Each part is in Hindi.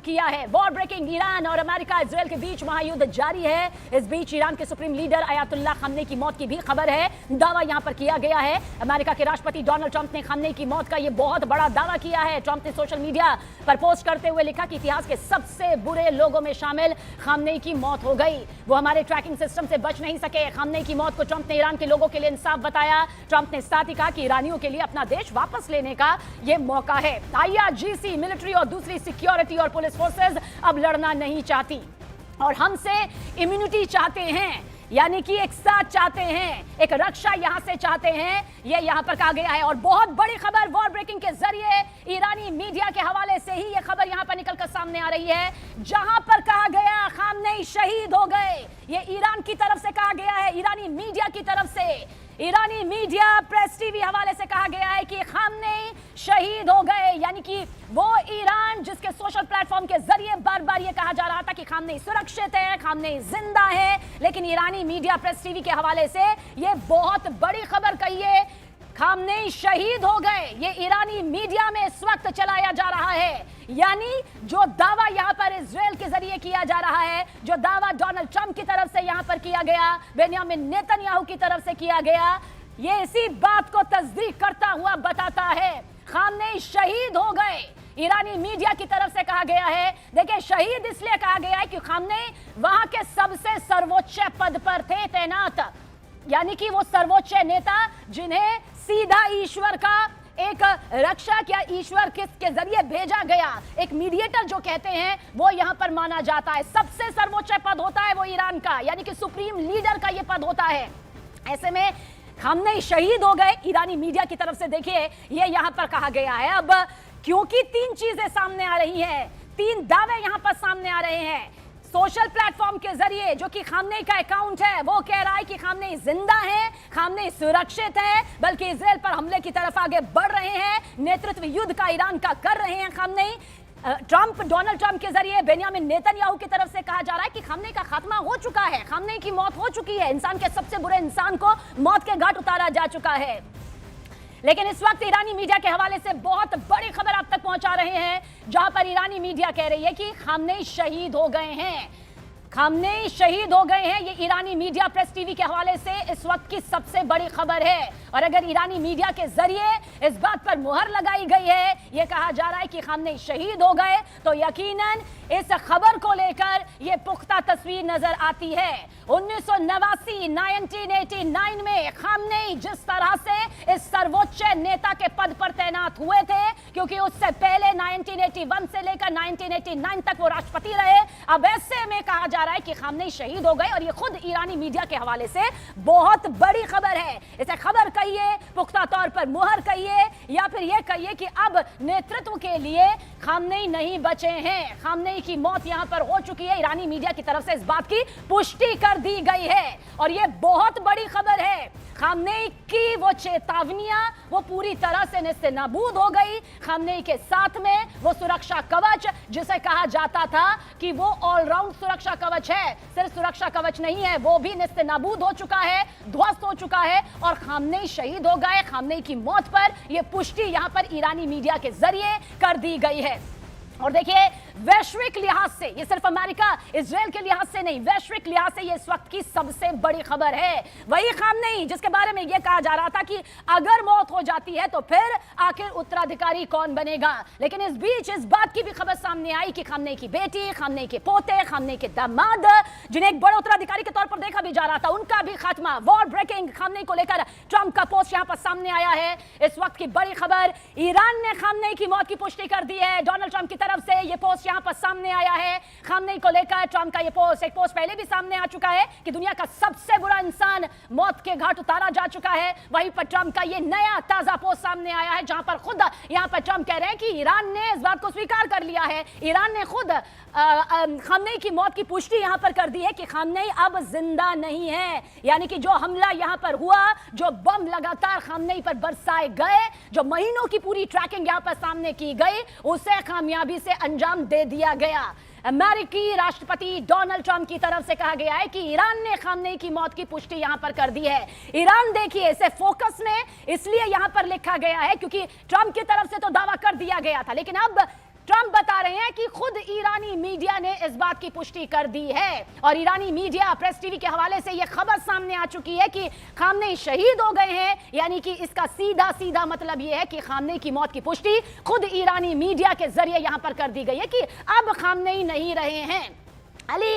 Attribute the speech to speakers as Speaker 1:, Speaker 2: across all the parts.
Speaker 1: किया है। वॉर ब्रेकिंग, ईरान और अमेरिका इजराइल के बीच महायुद्ध जारी है। इस बीच ईरान के सुप्रीम लीडर अयातुल्लाह खामनेई की मौत की भी खबर है, दावा यहां पर किया गया है। अमेरिका के राष्ट्रपति डोनाल्ड ट्रंप ने खामनेई की मौत का यह बहुत बड़ा दावा किया है। ट्रंप ने सोशल मीडिया पर पोस्ट करते हुए लिखा कि इतिहास के सबसे बुरे लोगों में शामिल खामनेई की मौत हो गई। वो हमारे ट्रैकिंग सिस्टम से बच नहीं सके। खामनेई की मौत को ट्रंप ने ईरान के लोगों के लिए इंसाफ बताया। ट्रंप ने साथ ही कहा कि ईरानियों के लिए अपना देश वापस लेने का यह मौका है। IRGC, मिलिट्री और दूसरी सिक्योरिटी और पुलिस फोर्सेस अब लड़ना नहीं चाहती और हमसे इम्यूनिटी चाहते हैं, यानी कि एक साथ चाहते हैं, एक रक्षा यहां से चाहते हैं, ये यहां पर कहा गया है। और बहुत बड़ी खबर वॉर ब्रेकिंग के जरिए ईरानी मीडिया के हवाले से ही ये खबर यहां पर निकलकर सामने आ रही है, जहां पर कहा गया खामनेई शहीद हो गए। ये ईरान की तरफ से कहा गया है, ईरानी मीडिया की तरफ से। ईरानी मीडिया प्रेस टीवी हवाले से कहा गया है कि खामनेई शहीद हो गए, यानी कि वो ईरान जिसके सोशल प्लेटफॉर्म के जरिए बार बार ये कहा जा रहा था कि खामनेई सुरक्षित है, खामनेई जिंदा है, लेकिन ईरानी मीडिया प्रेस टीवी के हवाले से ये बहुत बड़ी खबर कही है, खामनेई शहीद हो गए। ये ईरानी मीडिया में इस वक्त चलाया जा रहा है, यानी जो दावा यहां पर इजराइल के जरिए किया जा रहा है, जो दावा डोनाल्ड ट्रंप की तरफ से यहां पर किया गया, बेंयामिन नेतन्याहू की तरफ से किया गया, ये इसी बात को तस्दीक करता हुआ बताता है। खामनेई शहीद हो गए, ईरानी मीडिया की तरफ से कहा गया है। देखिए, शहीद इसलिए कहा गया है कि खामनेई वहां के सबसे सर्वोच्च पद पर थे तैनात, यानी कि वो सर्वोच्च नेता जिन्हें सीधा ईश्वर का एक रक्षक या ईश्वर के जरिए भेजा गया, एक मीडिएटर जो कहते हैं, वो यहां पर माना जाता है। सबसे सर्वोच्च पद होता है वो ईरान का, यानी कि सुप्रीम लीडर का ये पद होता है। ऐसे में खामनेई शहीद हो गए ईरानी मीडिया की तरफ से। देखिए, ये यहां पर कहा गया है। अब क्योंकि तीन चीजें सामने आ रही हैं, तीन दावे यहां पर सामने आ रहे हैं। सोशल प्लेटफॉर्म के जरिए जो कि खामनेई का अकाउंट है वो कह रहा है कि खामनेई जिंदा है, खामनेई सुरक्षित है, बल्कि इजराइल पर हमले की तरफ आगे बढ़ रहे हैं, नेतृत्व युद्ध का ईरान का कर रहे हैं खामनेई। डोनाल्ड ट्रंप के जरिए बेंयामिन नेतन्याहू की तरफ से कहा जा रहा है कि खामनेई का खात्मा हो चुका है, खामनेई की मौत हो चुकी है, इंसान के सबसे बुरे इंसान को मौत के घाट उतारा जा चुका है। लेकिन इस वक्त ईरानी मीडिया के हवाले से बहुत बड़ी खबर आप तक पहुंचा रहे हैं, जहां पर ईरानी मीडिया कह रही है कि खामनेई शहीद हो गए हैं, खामनेई शहीद हो गए हैं। ये ईरानी मीडिया प्रेस टीवी के हवाले से इस वक्त की सबसे बड़ी खबर है। और अगर ईरानी मीडिया के जरिए इस बात पर मुहर लगाई गई है, ये कहा जा रहा है कि खामनेई शहीद हो गए, तो यकीनन इस खबर को लेकर ये पुख्ता तस्वीर नजर आती है। 1989 में खामनेई जिस तरह से इस सर्वोच्च नेता के पद पर तैनात हुए थे, क्योंकि उससे पहले 1981 से लेकर 1989 तक वो राष्ट्रपति रहे, अब ऐसे में कहा जा रहा है कि खामनेई शहीद हो गए। और ये खुद ईरानी मीडिया के हवाले से बहुत बड़ी खबर है। इसे खबर कहिए, पुख्ता तौर पर मुहर कहिए, या फिर यह कहिए कि अब नेतृत्व के लिए खामनेई नहीं बचे हैं, खामनेई की मौत यहां पर हो चुकी है। ईरानी मीडिया की तरफ से इस बात की पुष्टि कर दी गई है और यह बहुत बड़ी खबर है। खामनेई की वो चेतावनियां वो पूरी तरह से नेस्तनाबूद हो गई। खामनेई के साथ में वो सुरक्षा कवच, जिसे कहा जाता था कि वो ऑलराउंड सुरक्षा कवच है, सिर्फ सुरक्षा कवच नहीं है, वो भी नेस्तनाबूद हो चुका है, ध्वस्त हो चुका है और खामनेई शहीद हो गए। खामनेई की मौत पर यह पुष्टि यहां पर ईरानी मीडिया के जरिए कर दी गई है। और देखिए, वैश्विक लिहाज से, ये सिर्फ अमेरिका इजराइल के लिहाज से नहीं, वैश्विक लिहाज से ये इस वक्त की सबसे बड़ी खबर है। वही खामनेई जिसके बारे में यह कहा जा रहा था कि अगर मौत हो जाती है तो फिर आखिर उत्तराधिकारी कौन बनेगा, लेकिन इस बीच इस बात की भी खबर सामने आई कि खामनेई की बेटी, खामनेई के पोते, खामनेई के दामाद, जिन्हें एक बड़े उत्तराधिकारी के तौर पर देखा भी जा रहा था, उनका भी खात्मा। वॉर ब्रेकिंग, खामनेई को लेकर ट्रंप का पोस्ट यहां पर सामने आया है। इस वक्त की बड़ी खबर, ईरान ने खामनेई की मौत की पुष्टि कर दी है। डोनाल्ड ट्रंप की तरफ से यह पोस्ट यहां पर सामने आया है। खामनेई को लेकर ट्रंप का यह पोस्ट, एक पोस्ट पहले भी सामने आ चुका है कि दुनिया का सबसे बुरा इंसान मौत के घाट उतारा जा चुका है। वहीं पर ट्रंप का यह नया ताजा पोस्ट सामने आया है, जहां पर खुद यहां पर ट्रंप कह रहे हैं कि ईरान ने इस बात को स्वीकार कर लिया है, ईरान ने खुद खामनेई की मौत की पुष्टि यहां पर कर दी है कि खामनेई अब जिंदा नहीं है। यानी कि जो हमला यहां पर हुआ, जो बम लगातार खामनेई पर बरसाए गए, जो महीनों की पूरी ट्रैकिंग यहां पर सामने की गई, उसे कामयाबी से अंजाम दे दिया गया। अमेरिकी राष्ट्रपति डोनाल्ड ट्रंप की तरफ से कहा गया है कि ईरान ने खामनेई की मौत की पुष्टि यहां पर कर दी है। ईरान, देखिए, इसे फोकस में इसलिए यहां पर लिखा गया है क्योंकि ट्रंप की तरफ से तो दावा कर दिया गया था, लेकिन अब ट्रंप बता रहे हैं कि खुद ईरानी मीडिया ने इस बात की पुष्टि कर दी है और ईरानी मीडिया प्रेस टीवी के हवाले से यह खबर सामने आ चुकी है कि खामनेई शहीद हो गए हैं। यानी कि इसका सीधा सीधा मतलब यह है कि खामनेई की मौत की पुष्टि खुद ईरानी मीडिया के जरिए यहां पर कर दी गई है कि अब खामनेई नहीं रहे हैं। अली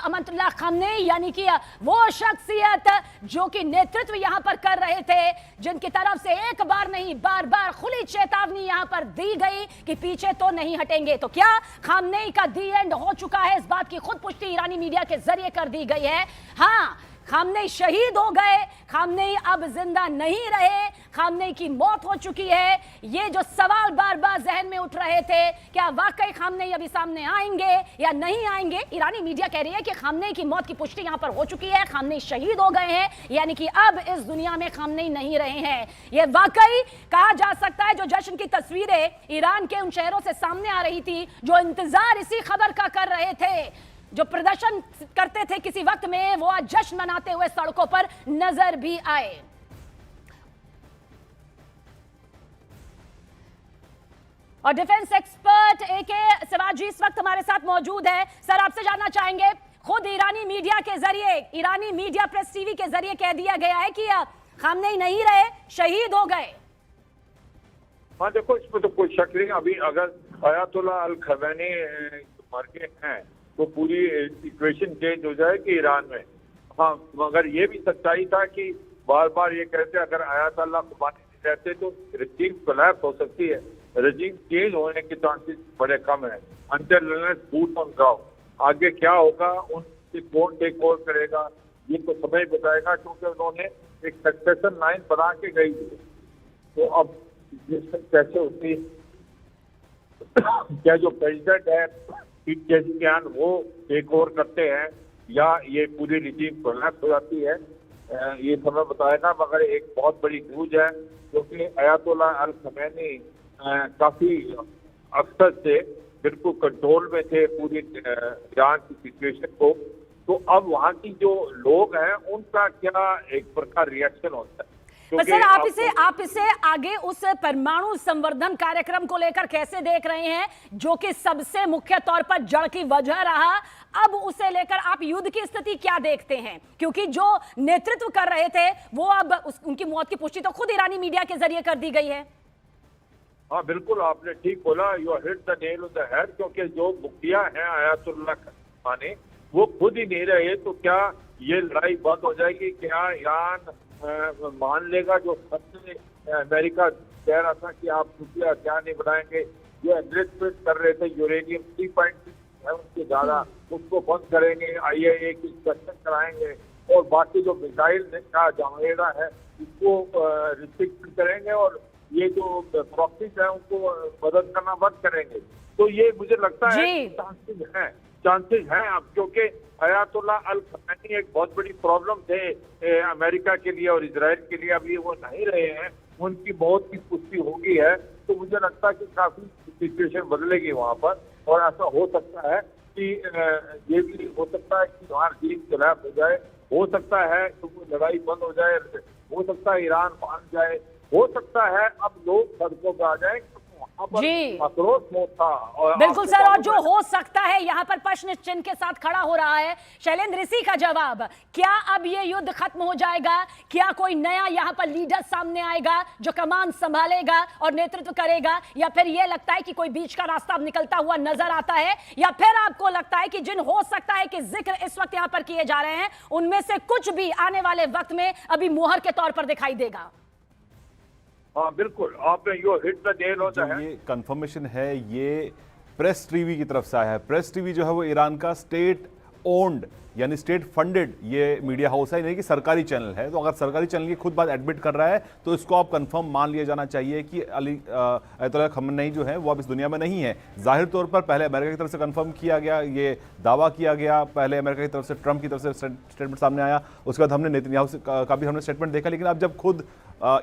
Speaker 1: अमतुल्लाह खामनेई यानी कि वो शख्सियत जो कि नेतृत्व यहां पर कर रहे थे, जिनकी तरफ से एक बार नहीं बार बार खुली चेतावनी यहां पर दी गई कि पीछे तो नहीं हटेंगे। तो क्या खामनेई का दी एंड हो चुका है? इस बात की खुद पुष्टि ईरानी मीडिया के जरिए कर दी गई है। हाँ, खामनेई शहीद हो गए, खामनेई अब जिंदा नहीं रहे, खामनेई की मौत हो चुकी है। ये जो सवाल बार बार जहन में उठ रहे थे, क्या वाकई खामनेई अभी सामने आएंगे या नहीं आएंगे? ईरानी मीडिया कह रही है कि खामनेई की मौत की पुष्टि यहां पर हो चुकी है, खामनेई शहीद हो गए हैं, यानी कि अब इस दुनिया में खामनेई नहीं रहे हैं। यह वाकई कहा जा सकता है। जो जश्न की तस्वीरें ईरान के उन शहरों से सामने आ रही थी, जो इंतजार इसी खबर का कर रहे थे, जो प्रदर्शन करते थे किसी वक्त में, वो आज जश्न मनाते हुए सड़कों पर नजर भी आए। और डिफेंस एक्सपर्ट एके शिवाजी इस वक्त हमारे साथ मौजूद है। सर, आपसे जानना चाहेंगे, खुद ईरानी मीडिया के जरिए, ईरानी मीडिया प्रेस टीवी के जरिए कह दिया गया है कि खामनेई नहीं रहे, शहीद हो गए।
Speaker 2: हाँ देखो, इसमें तो कोई शक नहीं। अभी अगर अयातुल्लाह अल खमैनी मर गए हैं तो पूरी सिचुएशन चेंज हो जाएगी ईरान में। हाँ, मगर ये भी सच्चाई था कि बार बार ये कहते अगर अयातुल्लाह खमैनी रहते तो रजीम कोलैप्स हो सकती है, रजीम चेंज होने के चांसेस बड़े कम है। अंटिल बूट ऑन ग्राउंड आगे क्या होगा, उनसे कौन टेक ओवर करेगा, ये तो समय बताएगा, क्योंकि उन्होंने एक सक्सेशन लाइन बना के गई थी। तो अब कैसे होती, क्या जो प्रेसिडेंट है क्या वो टेक ओवर करते हैं या ये पूरी रिजीम कोलैप्स हो जाती है, ये समय बताएगा। मगर एक बहुत बड़ी न्यूज है, क्योंकि अयातुल्लाह अल खमैनी काफी अक्सर से बिल्कुल कंट्रोल में थे पूरी ईरान की सिचुएशन को। तो अब वहाँ की जो लोग हैं उनका क्या एक प्रकार रिएक्शन होता है।
Speaker 1: पर सर, आप इसे आगे उस परमाणु संवर्धन कार्यक्रम को लेकर कैसे देख रहे हैं, जो कि सबसे मुख्य तौर पर जड़ की वजह रहा? अब उसे लेकर आप युद्ध की स्थिति क्या देखते हैं? क्योंकि जो नेतृत्व कर रहे थे वो अब उनकी मौत की पुष्टि तो खुद ईरानी मीडिया के जरिए कर दी गई है।
Speaker 2: हाँ बिल्कुल, आपने ठीक बोला, you hit the nail on the head. क्योंकि जो मुखिया हैं अयातुल्लाह खमैनी वो खुद ही नहीं रहे, तो क्या ये लड़ाई बंद हो जाएगी? क्या ईरान मान लेगा जो सबसे अमेरिका कह रहा था कि आप नुक्लियर हथियार नहीं बनाएंगे, जो एनरिचमेंट कर रहे थे यूरेनियम 3.6 है उनसे ज्यादा, उसको बंद करेंगे, IAEA की इंस्पेक्शन कराएंगे और बाकी जो मिसाइल का जमावेड़ा है उसको रिस्ट्रिक्ट करेंगे और ये जो प्रॉक्सीज है उनको मदद करना बंद करेंगे। तो ये मुझे लगता है चांसेस हैं अब, क्योंकि अयातुल्लाह अल खमैनी एक बहुत बड़ी प्रॉब्लम थे अमेरिका के लिए और इजराइल के लिए। अभी वो नहीं रहे हैं, उनकी मौत की पुष्टि हो गई है, तो मुझे लगता है कि काफी सिचुएशन बदलेगी वहां पर। और ऐसा हो सकता है कि ये भी हो सकता है कि वहाँ रिजीम कोलैप्स हो जाए, हो सकता है कि लड़ाई बंद हो जाए, हो सकता है ईरान मान जाए, हो सकता है अब लोग सड़कों पर आ जाए।
Speaker 1: जी
Speaker 2: था
Speaker 1: बिल्कुल सर, और जो हो सकता है यहाँ पर प्रश्न चिन्ह के साथ खड़ा हो रहा है। शैलेंद्र, इसी का जवाब, क्या अब ये युद्ध खत्म हो जाएगा? क्या कोई नया यहाँ पर लीडर सामने आएगा जो कमान संभालेगा और नेतृत्व करेगा, या फिर ये लगता है कि कोई बीच का रास्ता निकलता हुआ नजर आता है, या फिर आपको लगता है कि जिन हो सकता है कि जिक्र इस वक्त यहाँ पर किए जा रहे हैं उनमें से कुछ भी आने वाले वक्त में अभी मुहर के तौर पर दिखाई देगा?
Speaker 2: हाँ बिल्कुल, आपने you hit the nail on the head.
Speaker 3: ये कंफर्मेशन है, ये प्रेस टीवी की तरफ से आया है। प्रेस टीवी जो है वो ईरान का स्टेट ओन्ड यानी स्टेट फंडेड ये मीडिया हाउस है, नहीं कि सरकारी चैनल है। तो अगर सरकारी चैनल की खुद बात एडमिट कर रहा है तो इसको आप कंफर्म मान लिया जाना चाहिए कि अयातुल्लाह खमैनी जो है वो अब इस दुनिया में नहीं है। जाहिर तौर पर पहले अमेरिका की तरफ से कंफर्म किया गया, ये दावा किया गया, पहले अमेरिका की तरफ से, ट्रंप की तरफ से स्टेटमेंट सामने आया, उसके बाद हमने नेतन्याहू का भी हमने स्टेटमेंट देखा। लेकिन अब जब खुद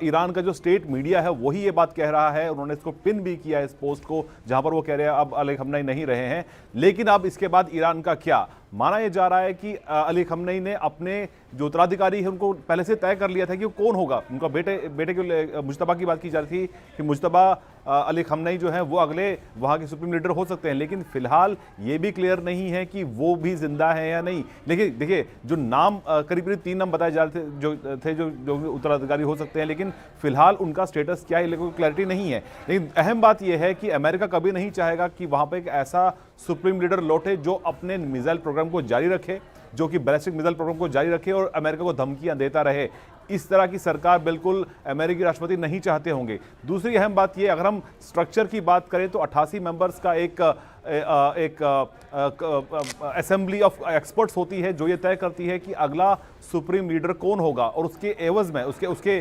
Speaker 3: ईरान का जो स्टेट मीडिया है वही ये बात कह रहा है, उन्होंने इसको पिन भी किया इस पोस्ट को, जहां पर वो कह रहे हैं अब अली खमनेई नहीं रहे हैं। लेकिन अब इसके बाद ईरान का क्या? माना यह जा रहा है कि अली खमनेई ने अपने जो उत्तराधिकारी है उनको पहले से तय कर लिया था कि वो कौन होगा। उनका बेटे की मुज्तबा की बात की जा रही थी कि मुज्तबा अली खमनई जो है वो अगले वहाँ के सुप्रीम लीडर हो सकते हैं, लेकिन फिलहाल ये भी क्लियर नहीं है कि वो भी जिंदा है या नहीं। लेकिन देखिए जो नाम करीब करीब 3 नाम बताए जा रहे थे जो उत्तराधिकारी हो सकते हैं, लेकिन फिलहाल उनका स्टेटस क्या है कोई क्लैरिटी नहीं है। लेकिन अहम बात यह है कि अमेरिका कभी नहीं चाहेगा कि वहाँ पर एक ऐसा सुप्रीम लीडर लौटे जो अपने मिसाइल प्रोग्राम को जारी रखे, जो कि बैलिस्टिक मिसाइल प्रोग्राम को जारी रखे और अमेरिका को धमकियां देता रहे। इस तरह की सरकार बिल्कुल अमेरिकी राष्ट्रपति नहीं चाहते होंगे। दूसरी अहम बात यह, अगर हम स्ट्रक्चर की बात करें तो 88 मेंबर्स का एक असेंबली ऑफ एक्सपर्ट्स होती है जो ये तय करती है कि अगला सुप्रीम लीडर कौन होगा, और उसके एवज में उसके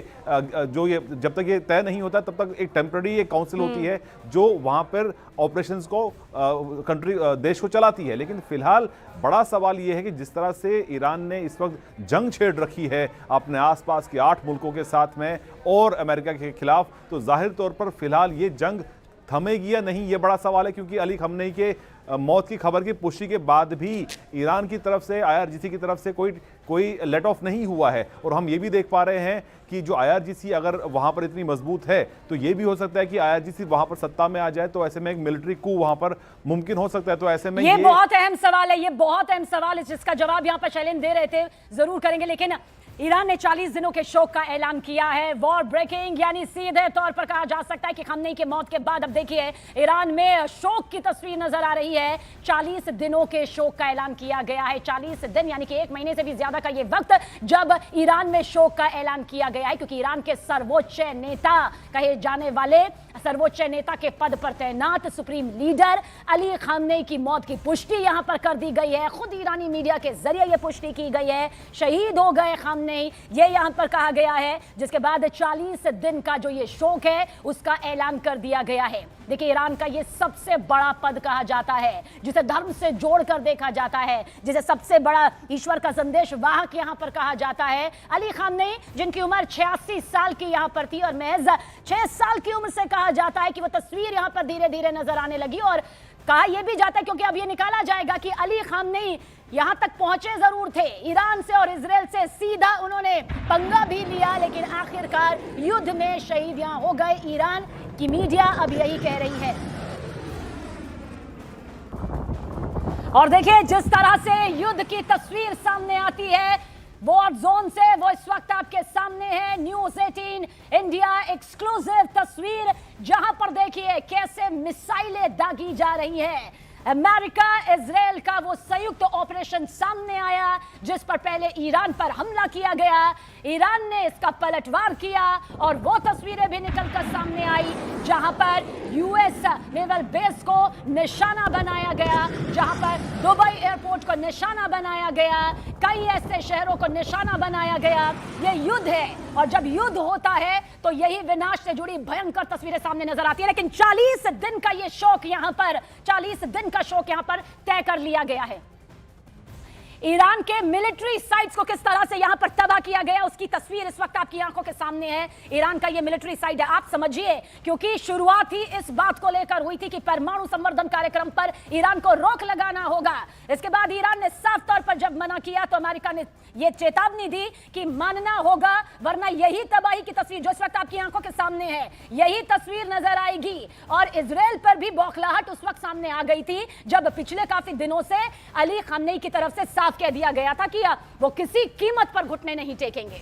Speaker 3: जो ये जब तक ये तय नहीं होता तब तक एक टेम्पररी एक काउंसिल होती है जो वहाँ पर ऑपरेशंस को देश को चलाती है। लेकिन फिलहाल बड़ा सवाल ये है कि जिस तरह से ईरान ने इस वक्त जंग छेड़ रखी है अपने आसपास के 8 मुल्कों के साथ में और अमेरिका के खिलाफ, तो जाहिर तौर पर फिलहाल ये जंग थमेगी या नहीं, ये बड़ा सवाल है। क्योंकि अली खमनई के मौत की खबर की पुष्टि के बाद भी ईरान की तरफ से, IRGC की तरफ से कोई लेट ऑफ नहीं हुआ है। और हम ये भी देख पा रहे हैं कि जो IRGC अगर वहां पर इतनी मजबूत है तो ये भी हो सकता है कि IRGC वहां पर सत्ता में आ जाए, तो ऐसे में एक मिलिट्री कू वहां पर मुमकिन हो सकता है। तो ऐसे में
Speaker 1: ये बहुत अहम सवाल है, ये बहुत अहम सवाल है जिसका जवाब यहाँ पर शैलेंद्र दे रहे थे, जरूर करेंगे। लेकिन ईरान ने 40 दिनों के शोक का ऐलान किया है, वॉर ब्रेकिंग, यानी सीधे तौर पर कहा जा सकता है कि खमनई के मौत के बाद अब देखिए ईरान में शोक की तस्वीर नजर आ रही है। 40 दिनों के शोक का ऐलान किया गया है, 40 दिन यानी कि 1 महीने से भी ज्यादा का ये वक्त जब ईरान में शोक का ऐलान किया गया है, क्योंकि ईरान के सर्वोच्च नेता कहे जाने वाले सर्वोच्च नेता के पद पर तैनात सुप्रीम लीडर अली खमनई की मौत की पुष्टि यहां पर कर दी गई है। खुद ईरानी मीडिया के जरिए यह पुष्टि की गई है, शहीद हो गए खमनई, ये यहां पर कहा गया है। जिसके बाद 40 दिन का जो ये शोक है उसका ऐलान कर दिया गया है। देखिए ईरान का ये सबसे बड़ा पद कहा जाता है, जिसे धर्म से जोड़कर देखा जाता है, जिसे सबसे बड़ा ईश्वर का संदेश वाहक यहां पर कहा जाता है। अली खमनई जिनकी उम्र 86 साल की यहां पर थी और महज 6 साल की उम्र से कहा जाता है कि वो तस्वीर यहां पर धीरे धीरे नजर आने लगी। और कहा यह भी जाता है, क्योंकि अब ये निकाला जाएगा कि अली खमनई यहां तक पहुंचे जरूर थे, ईरान से और इजराइल से सीधा उन्होंने पंगा भी लिया, लेकिन आखिरकार युद्ध में शहीद यहां हो गए। ईरान की मीडिया अब यही कह रही है। और देखिए जिस तरह से युद्ध की तस्वीर सामने आती है वॉर जोन से, वो इस वक्त आपके सामने है। न्यूज़ 18 इंडिया एक्सक्लूसिव तस्वीर, जहां पर देखिए कैसे मिसाइलें दागी जा रही हैं। अमेरिका इजराइल का वो संयुक्त ऑपरेशन सामने आया जिस पर पहले ईरान पर हमला किया गया, ईरान ने इसका पलटवार किया और वो तस्वीरें भी निकलकर सामने आई जहां पर यूएस नेवल बेस को निशाना बनाया गया, जहां पर दुबई एयरपोर्ट को निशाना बनाया गया, कई ऐसे शहरों को निशाना बनाया गया। ये युद्ध है और जब युद्ध होता है तो यही विनाश से जुड़ी भयंकर तस्वीरें सामने नजर आती है। लेकिन 40 दिन का ये शौक यहां पर 40 दिन का शौक यहां पर तय कर लिया गया है। ईरान के मिलिट्री साइट्स को किस तरह से यहां पर तबाह किया गया उसकी तस्वीर इस वक्त आपकी आंखों के सामने है। ईरान का यह मिलिट्री साइट है, आप समझिए, क्योंकि शुरुआत ही इस बात को लेकर हुई थी कि परमाणु संवर्धन कार्यक्रम पर ईरान को रोक लगाना होगा। इसके बाद ईरान ने साफ तौर पर जब मना किया तो अमेरिका ने यह चेतावनी दी कि मानना होगा, वरना यही तबाही की तस्वीर जो इस वक्त आपकी आंखों के सामने है, यही तस्वीर नजर आएगी। और इजराइल पर भी बौखलाहट उस वक्त सामने आ गई थी जब पिछले काफी दिनों से अली खमनई की तरफ से साफ कह दिया गया था कि वो किसी कीमत पर घुटने नहीं टेकेंगे।